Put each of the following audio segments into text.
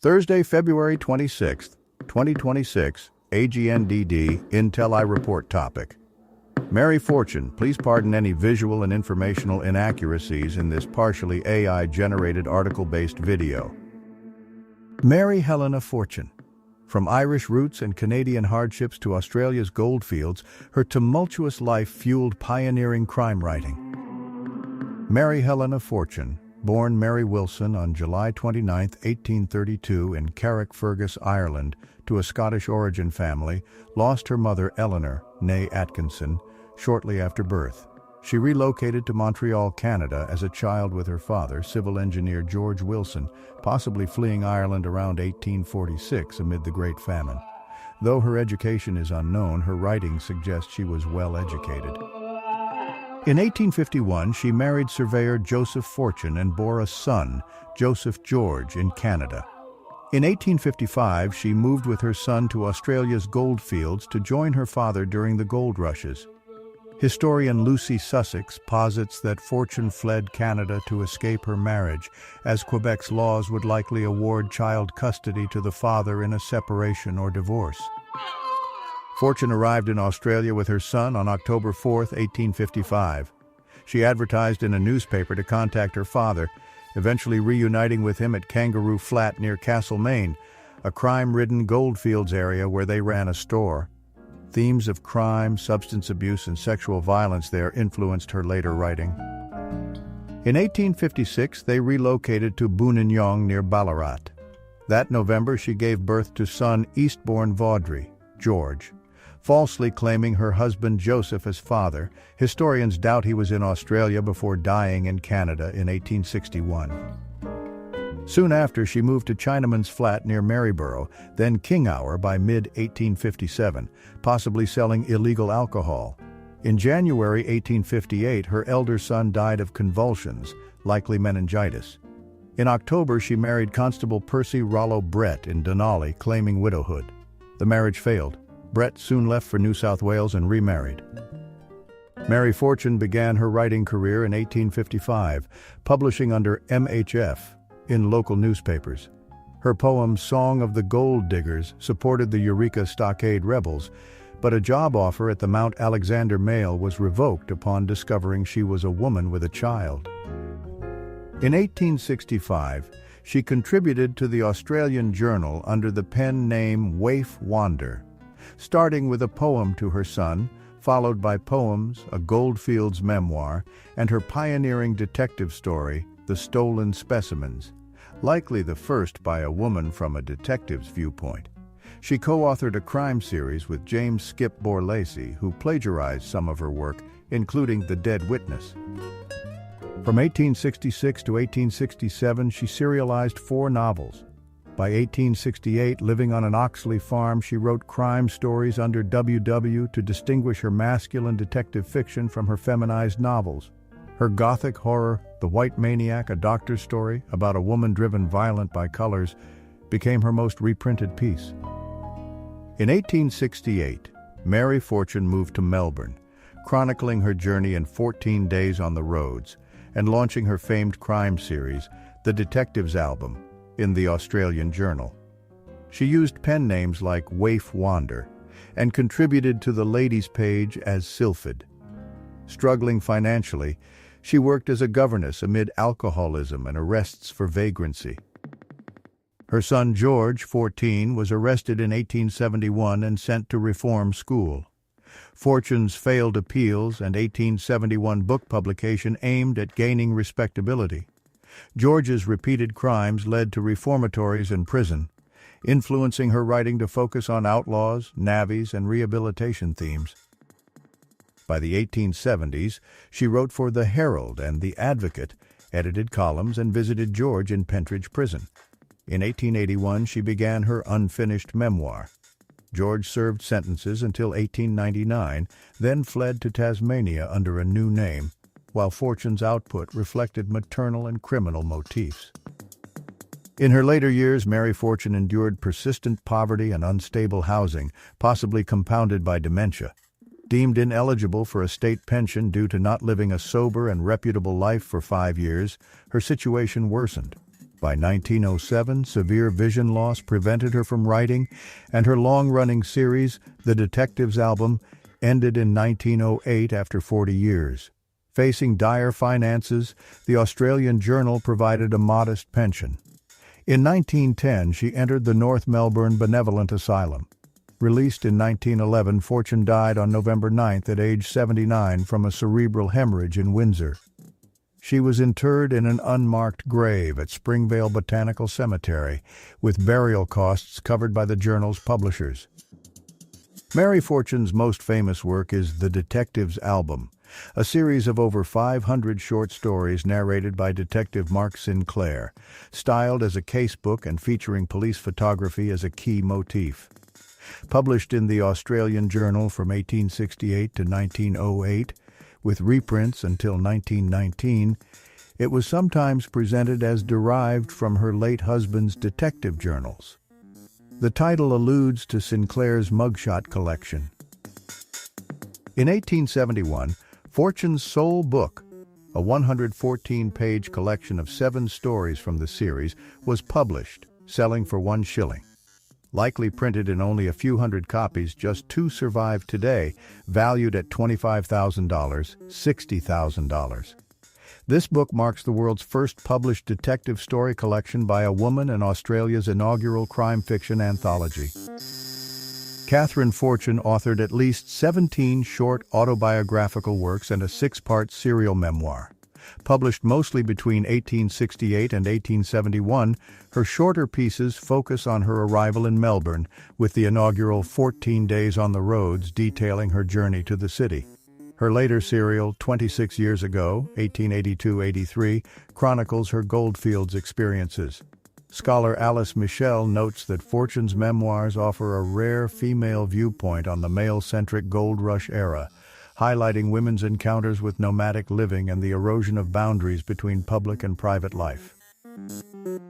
Thursday, February 26th, 2026, AGNDD intelliReport topic. Mary Fortune, please pardon any visual and informational inaccuracies in this partially AI-generated article-based video. Mary Helena Fortune. From Irish roots and Canadian hardships to Australia's goldfields, her tumultuous life fueled pioneering crime writing. Mary Helena Fortune, born Mary Wilson on July 29, 1832 in Carrickfergus, Ireland, to a Scottish origin family, lost her mother Eleanor, née Atkinson, shortly after birth. She relocated to Montreal, Canada as a child with her father, civil engineer George Wilson, possibly fleeing Ireland around 1846 amid the Great Famine. Though her education is unknown, her writing suggests she was well educated. In 1851, she married surveyor Joseph Fortune and bore a son, Joseph George, in Canada. In 1855, she moved with her son to Australia's goldfields to join her father during the gold rushes. Historian Lucy Sussex posits that Fortune fled Canada to escape her marriage, as Quebec's laws would likely award child custody to the father in a separation or divorce. Fortune arrived in Australia with her son on October 4, 1855. She advertised in a newspaper to contact her father, eventually reuniting with him at Kangaroo Flat near Castlemaine, a crime-ridden goldfields area where they ran a store. Themes of crime, substance abuse, and sexual violence there influenced her later writing. In 1856, they relocated to Buninyong near Ballarat. That November, she gave birth to son Eastbourne Vaudrey, George. Falsely claiming her husband Joseph as father, historians doubt he was in Australia before dying in Canada in 1861. Soon after, she moved to Chinaman's Flat near Maryborough, then Kinghour by mid-1857, possibly selling illegal alcohol. In January 1858, her elder son died of convulsions, likely meningitis. In October, she married Constable Percy Rollo Brett in Denali, claiming widowhood. The marriage failed. Brett soon left for New South Wales and remarried. Mary Fortune began her writing career in 1855, publishing under MHF in local newspapers. Her poem Song of the Gold Diggers supported the Eureka Stockade rebels, but a job offer at the Mount Alexander Mail was revoked upon discovering she was a woman with a child. In 1865, she contributed to the Australian Journal under the pen name Waif Wander, starting with a poem to her son, followed by poems, a Goldfields memoir, and her pioneering detective story, The Stolen Specimens, likely the first by a woman from a detective's viewpoint. She co-authored a crime series with James Skip Borlacey, who plagiarized some of her work, including The Dead Witness. From 1866 to 1867, she serialized 4 novels. By 1868, living on an Oxley farm, she wrote crime stories under WW to distinguish her masculine detective fiction from her feminized novels. Her gothic horror, The White Maniac, a doctor's story about a woman driven violent by colors, became her most reprinted piece. In 1868, Mary Fortune moved to Melbourne, chronicling her journey in 14 Days on the Roads, and launching her famed crime series, The Detectives Album, in the Australian Journal. She used pen names like Waif Wander and contributed to the ladies' page as Sylphid. Struggling financially, she worked as a governess amid alcoholism and arrests for vagrancy. Her son George, 14, was arrested in 1871 and sent to reform school. Fortune's failed appeals and 1871 book publication aimed at gaining respectability. George's repeated crimes led to reformatories and prison, influencing her writing to focus on outlaws, navvies, and rehabilitation themes. By the 1870s, she wrote for The Herald and The Advocate, edited columns, and visited George in Pentridge Prison. In 1881, she began her unfinished memoir. George served sentences until 1899, then fled to Tasmania under a new name, while Fortune's output reflected maternal and criminal motifs. In her later years, Mary Fortune endured persistent poverty and unstable housing, possibly compounded by dementia. Deemed ineligible for a state pension due to not living a sober and reputable life for 5 years, her situation worsened. By 1907, severe vision loss prevented her from writing, and her long-running series, The Detectives Album, ended in 1908 after 40 years. Facing dire finances, the Australian Journal provided a modest pension. In 1910, she entered the North Melbourne Benevolent Asylum. Released in 1911, Fortune died on November 9th at age 79 from a cerebral hemorrhage in Windsor. She was interred in an unmarked grave at Springvale Botanical Cemetery, with burial costs covered by the journal's publishers. Mary Fortune's most famous work is The Detectives Album, a series of over 500 short stories narrated by Detective Mark Sinclair, styled as a casebook and featuring police photography as a key motif. Published in the Australian Journal from 1868 to 1908, with reprints until 1919, it was sometimes presented as derived from her late husband's detective journals. The title alludes to Sinclair's mugshot collection. In 1871, Fortune's sole book, a 114-page collection of 7 stories from the series, was published, selling for 1 shilling. Likely printed in only a few hundred copies, just 2 survive today, valued at $25,000, $60,000. This book marks the world's first published detective story collection by a woman and Australia's inaugural crime fiction anthology. Catherine Fortune authored at least 17 short autobiographical works and a 6-part serial memoir. Published mostly between 1868 and 1871, her shorter pieces focus on her arrival in Melbourne, with the inaugural 14 Days on the Roads detailing her journey to the city. Her later serial, 26 Years Ago, 1882-83, chronicles her goldfields experiences. Scholar Alice Michelle notes that Fortune's memoirs offer a rare female viewpoint on the male-centric gold rush era, highlighting women's encounters with nomadic living and the erosion of boundaries between public and private life.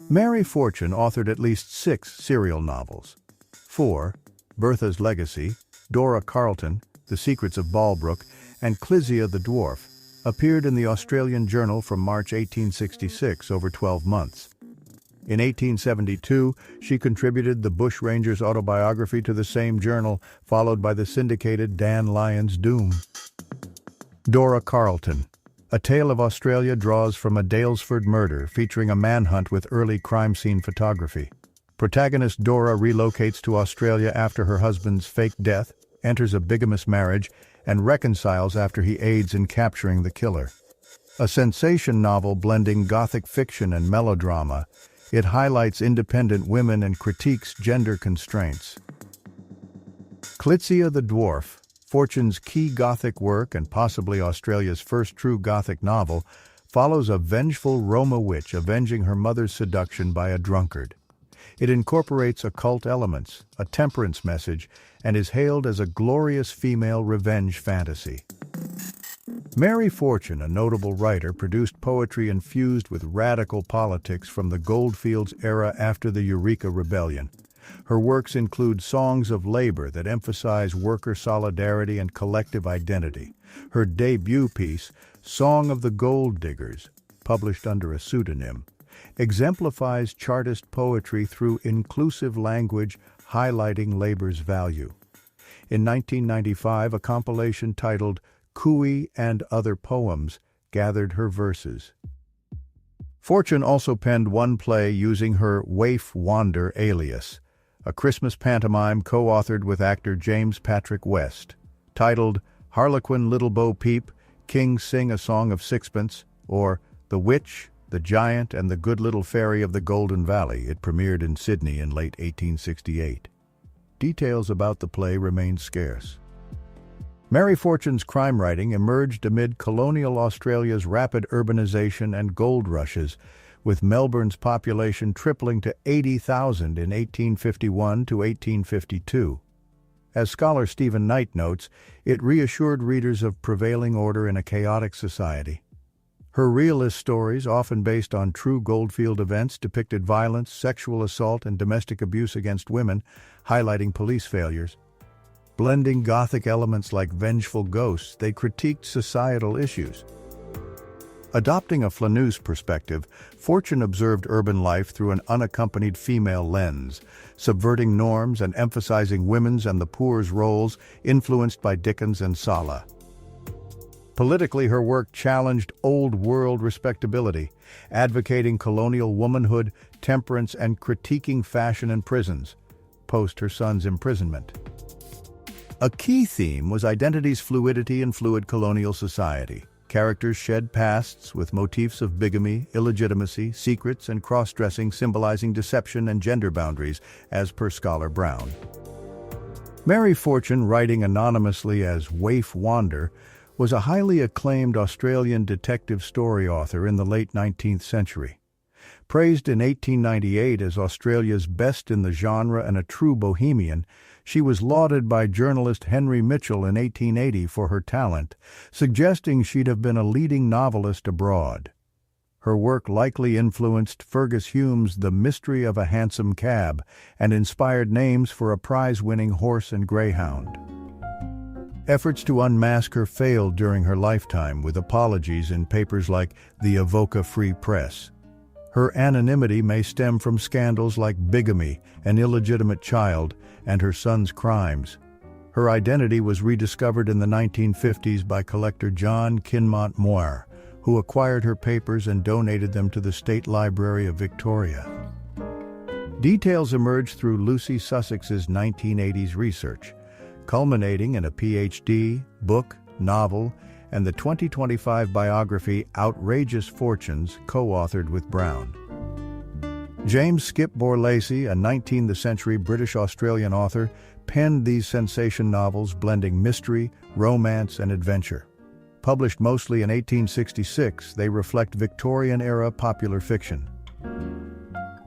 Mary Fortune authored at least 6 serial novels. 4, Bertha's Legacy, Dora Carleton, The Secrets of Ballbrook, and Clizia the Dwarf, appeared in the Australian Journal from March 1866 over 12 months. In 1872, she contributed the Bushranger's autobiography to the same journal, followed by the syndicated Dan Lyons' Doom. Dora Carleton, A Tale of Australia, draws from a Daylesford murder featuring a manhunt with early crime scene photography. Protagonist Dora relocates to Australia after her husband's fake death, enters a bigamous marriage, and reconciles after he aids in capturing the killer. A sensation novel blending gothic fiction and melodrama, it highlights independent women and critiques gender constraints. Clizia the Dwarf, Fortune's key Gothic work and possibly Australia's first true Gothic novel, follows a vengeful Roma witch avenging her mother's seduction by a drunkard. It incorporates occult elements, a temperance message, and is hailed as a glorious female revenge fantasy. Mary Fortune, a notable writer, produced poetry infused with radical politics from the Goldfields era after the Eureka Rebellion. Her works include songs of labor that emphasize worker solidarity and collective identity. Her debut piece, Song of the Gold Diggers, published under a pseudonym, exemplifies Chartist poetry through inclusive language highlighting labor's value. In 1995, a compilation titled Cooey and Other Poems gathered her verses. Fortune also penned one play using her Waif Wander alias, a Christmas pantomime co-authored with actor James Patrick West. Titled Harlequin Little Bo Peep, Kings Sing a Song of Sixpence, or The Witch, the Giant, and the Good Little Fairy of the Golden Valley, it premiered in Sydney in late 1868. Details about the play remain scarce. Mary Fortune's crime writing emerged amid colonial Australia's rapid urbanization and gold rushes, with Melbourne's population tripling to 80,000 in 1851 to 1852. As scholar Stephen Knight notes, it reassured readers of prevailing order in a chaotic society. Her realist stories, often based on true Goldfield events, depicted violence, sexual assault, and domestic abuse against women, highlighting police failures. Blending Gothic elements like vengeful ghosts, they critiqued societal issues. Adopting a flanneuse perspective, Fortune observed urban life through an unaccompanied female lens, subverting norms and emphasizing women's and the poor's roles influenced by Dickens and Sala. Politically, her work challenged old-world respectability, advocating colonial womanhood, temperance, and critiquing fashion and prisons, post her son's imprisonment. A key theme was identity's fluidity in fluid colonial society. Characters shed pasts with motifs of bigamy, illegitimacy, secrets, and cross-dressing symbolizing deception and gender boundaries, as per scholar Brown. Mary Fortune, writing anonymously as Waif Wander, was a highly acclaimed Australian detective story author in the late 19th century. Praised in 1898 as Australia's best in the genre and a true bohemian, she was lauded by journalist Henry Mitchell in 1880 for her talent, suggesting she'd have been a leading novelist abroad. Her work likely influenced Fergus Hume's The Mystery of a Hansom Cab and inspired names for a prize-winning horse and greyhound. Efforts to unmask her failed during her lifetime, with apologies in papers like the Avoca Free Press. Her anonymity may stem from scandals like bigamy, an illegitimate child, and her son's crimes. Her identity was rediscovered in the 1950s by collector John Kinmont Moir, who acquired her papers and donated them to the State Library of Victoria. Details emerged through Lucy Sussex's 1980s research, culminating in a PhD, book, novel, and the 2025 biography Outrageous Fortunes, co-authored with Brown. James Skipmore Lacey, a 19th-century British-Australian author, penned these sensation novels blending mystery, romance, and adventure. Published mostly in 1866, they reflect Victorian-era popular fiction.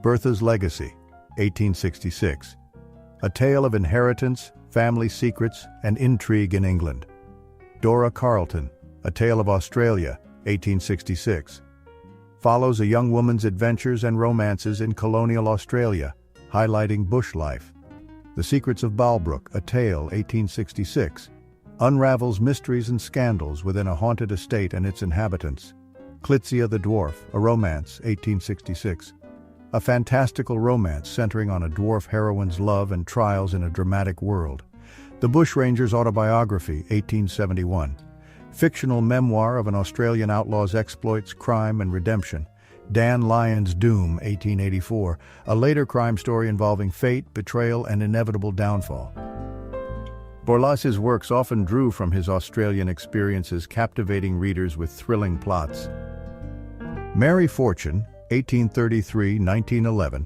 Bertha's Legacy, 1866. A tale of inheritance, family secrets, and intrigue in England. Dora Carleton, A Tale of Australia, 1866. Follows a young woman's adventures and romances in colonial Australia, highlighting bush life. The Secrets of Balbrook, A Tale, 1866. Unravels mysteries and scandals within a haunted estate and its inhabitants. Clitzia the Dwarf, A Romance, 1866. A fantastical romance centering on a dwarf heroine's love and trials in a dramatic world. The Bushranger's Autobiography, 1871. Fictional memoir of an Australian outlaw's exploits, crime, and redemption. Dan Lyon's Doom, 1884. A later crime story involving fate, betrayal, and inevitable downfall. Borlas's works often drew from his Australian experiences, captivating readers with thrilling plots. Mary Fortune, 1833-1911,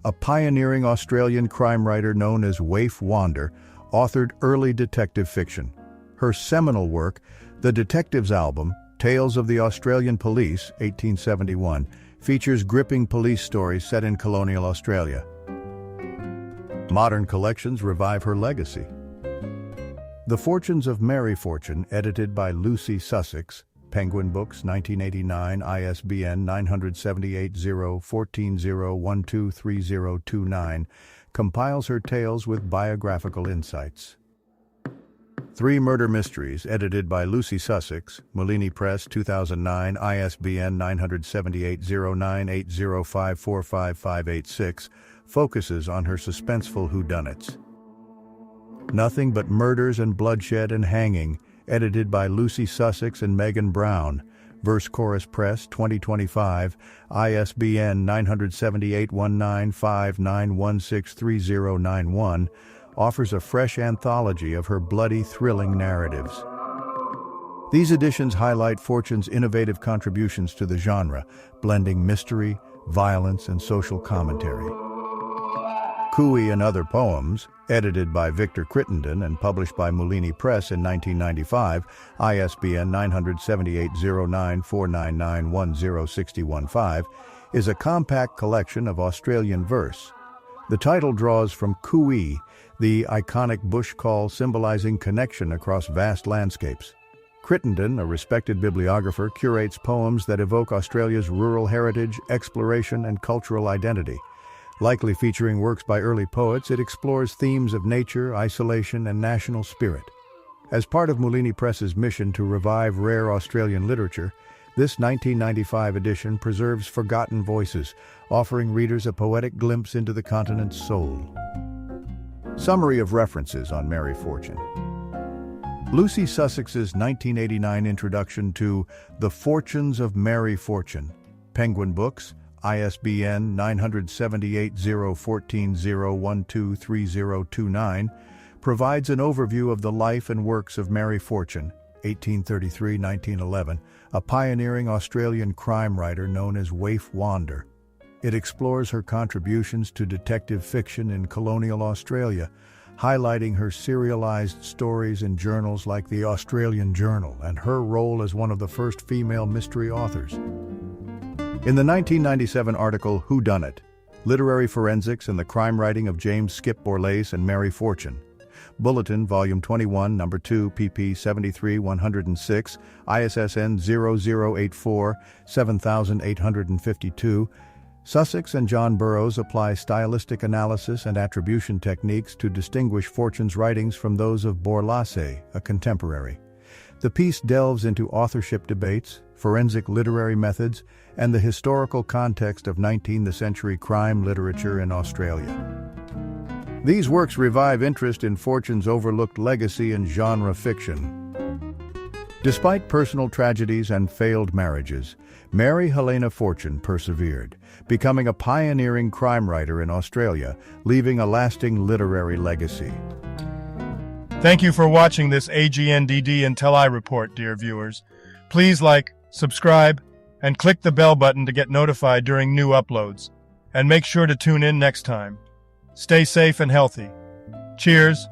a pioneering Australian crime writer known as Waif Wander, authored early detective fiction. Her seminal work, The Detective's Album, Tales of the Australian Police, 1871, features gripping police stories set in colonial Australia. Modern collections revive her legacy. The Fortunes of Mary Fortune, edited by Lucy Sussex, Penguin Books, 1989, ISBN 978-0-14-0123029, compiles her tales with biographical insights. Three Murder Mysteries, edited by Lucy Sussex, Molini Press, 2009, ISBN 978-0980545586, focuses on her suspenseful whodunits. Nothing But Murders and Bloodshed and Hanging, edited by Lucy Sussex and Megan Brown, Verse Chorus Press, 2025, ISBN 978-1959163091, offers a fresh anthology of her bloody, thrilling narratives. These editions highlight Fortune's innovative contributions to the genre, blending mystery, violence, and social commentary. Cooey and Other Poems, edited by Victor Crittenden and published by Molini Press in 1995, ISBN 978-0949910615, is a compact collection of Australian verse. The title draws from Cooey, the iconic bush call symbolizing connection across vast landscapes. Crittenden, a respected bibliographer, curates poems that evoke Australia's rural heritage, exploration, and cultural identity. Likely featuring works by early poets, it explores themes of nature, isolation, and national spirit. As part of Molini Press's mission to revive rare Australian literature, This 1995 edition preserves forgotten voices, offering readers a poetic glimpse into the continent's soul. Summary of references on Mary Fortune. Lucy Sussex's 1989 introduction to The Fortunes of Mary Fortune, Penguin Books, ISBN 978-014-0123029, provides an overview of the life and works of Mary Fortune, 1833-1911, a pioneering Australian crime writer known as Waif Wander. It explores her contributions to detective fiction in colonial Australia, highlighting her serialized stories in journals like the Australian Journal and her role as one of the first female mystery authors. In the 1997 article Whodunit? Literary Forensics and the Crime Writing of James Skip Borlase and Mary Fortune, Bulletin, Volume 21, No. 2, pp. 73-106, ISSN 0084-7852, Sussex and John Burroughs apply stylistic analysis and attribution techniques to distinguish Fortune's writings from those of Borlase, a contemporary. The piece delves into authorship debates, forensic literary methods, and the historical context of 19th century crime literature in Australia. These works revive interest in Fortune's overlooked legacy in genre fiction. Despite personal tragedies and failed marriages, Mary Helena Fortune persevered, becoming a pioneering crime writer in Australia, leaving a lasting literary legacy. Thank you for watching this AGNDD intelliReport, dear viewers. Please like, subscribe, and click the bell button to get notified during new uploads. And make sure to tune in next time. Stay safe and healthy. Cheers!